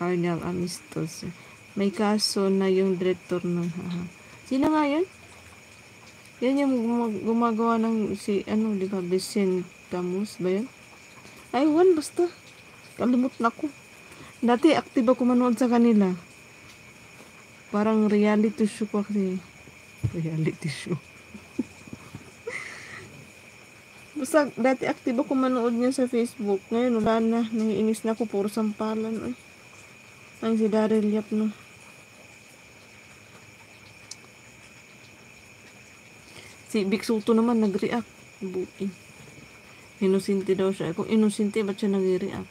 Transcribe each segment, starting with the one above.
Arnel Amistos. May kaso na yung director nun. Sino nga yun? Yan yung gumagawa ng si, di ba, Vicente Camus ba yun? Aywan, basta. Kalimut na ko. Dati, active ako manood sa kanila. Parang reality show ko kasi. Reality show. Basta, dati active ako manood niya sa Facebook. Ngayon, wala na. Naiinis na ako. Puro sampalan. Ay, si Daryl Yap, no. Si Vic Soto naman nag-react. Buti. Inosente daw siya. Kung inosente, ba't siya nag-react?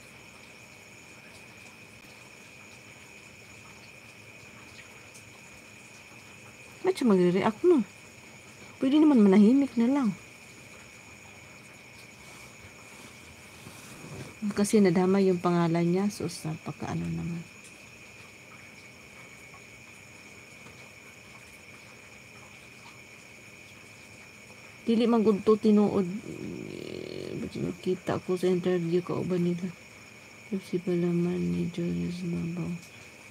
Ba't siya mag-react, no? Pwede naman manahimik na lang. Kasi nadama yung pangalan niya. So, sa pagkaano naman. Dili man gud to tinuod. Kita ko sa interview ko ba nila. Si Palaman ni Julius Labaw.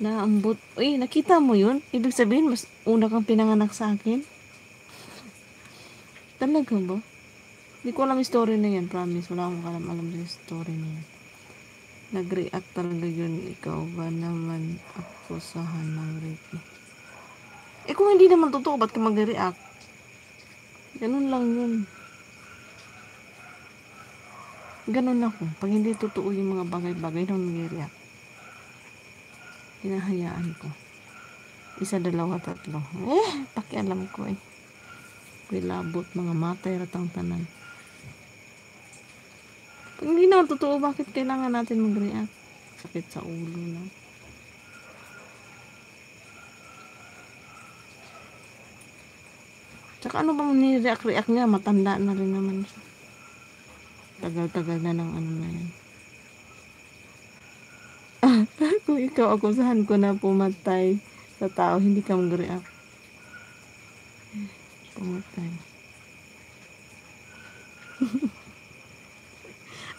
Naambot. Uy, nakita mo yun? Ibig sabihin, mas una kang pinanganak sa akin? Talaga ba? Hindi ko alam yung story na yan, promise. Wala akong alam yung story na yan. Nag-react talaga yun. Ikaw ba naman akusahan ng rape? Kung hindi naman totoo, ba't ka mag-react? Ganun lang yun. Ganun ako. Pag hindi totoo yung mga bagay-bagay, nang nag-react. Hinahayaan ko. Isa, dalawa, tatlo. Pakialam ko Pilabot, mga matay, ratang tanan. Pag hindi naman totoo, bakit kailangan natin mag-react? Sakit sa ulo lang. Tsaka ano ba ni-react niya? Matanda na rin naman siya. Tagal-tagal na ng ano na yan. Kung ikaw akusahan ko na pumatay sa tao, hindi ka mag-react. Pumatay.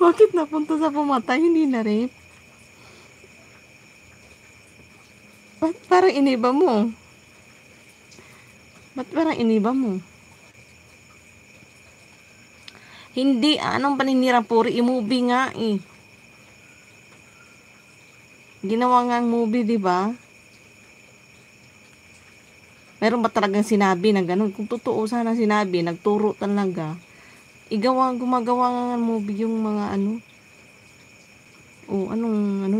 Bakit napunta sa pumatay? Hindi na rape? Ba't parang iniba mo? Ba't parang iniba mo? Hindi, anong paninira puri? I-movie nga Ginawa nga ang movie, di ba? Meron ba talagang sinabi na ganun? Kung totoo sana sinabi, nagturo talaga. Gumagawa nga ng movie yung mga anong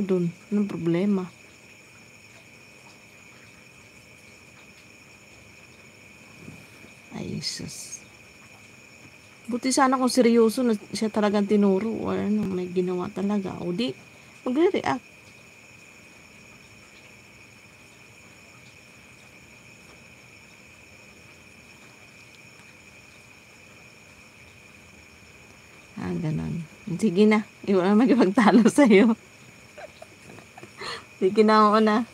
dun? Anong problema? Ay, sus. Buti sana kung seryoso na siya talagang tinuro or may ginawa talaga. O di, magre-react. Ganon. Sige na. Iwan na magipagtalo sa'yo. Sige na ako na.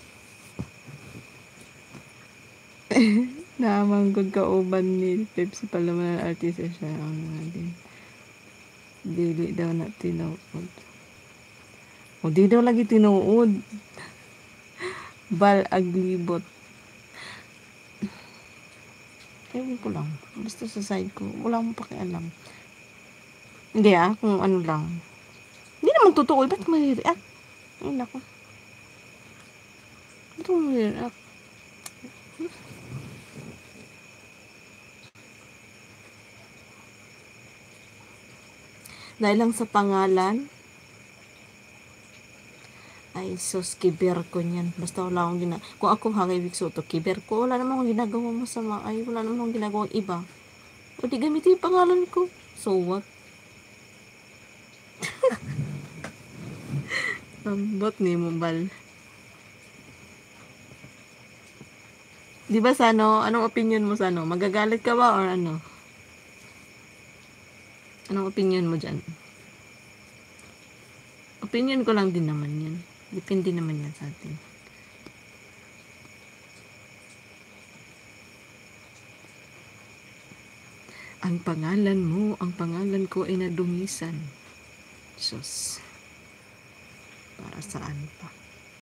Namanggod ka uban ni Pepsi Palaman ng artista siya. Ang nga din. Dili daw na tinuod. O di daw lagi tinuod. Bal aglibot. Ewan ko lang. Basta sa side ko. Wala akong pakialam. Hindi kung ano lang. Hindi naman totoo. Ba't mag-react? Ay, nako. Ba't mag-react? Dahil lang sa pangalan, ay, sus, kiber ko niyan. Basta wala akong ginagawa. Kung ako kay Vic Soto, kiber ko. Wala naman akong ginagawa masama. Ay, wala naman akong ginagawa iba. O di gamitin yung pangalan ko. So what? Ambot ni mo bal. Di ba sa anong opinion mo sa magagalit ka ba or ano? Anong opinion mo dyan? Opinion ko lang din naman yan. Depende naman yan sa atin. Ang pangalan mo, ang pangalan ko ay nadumisan. Sus. Para saan pa?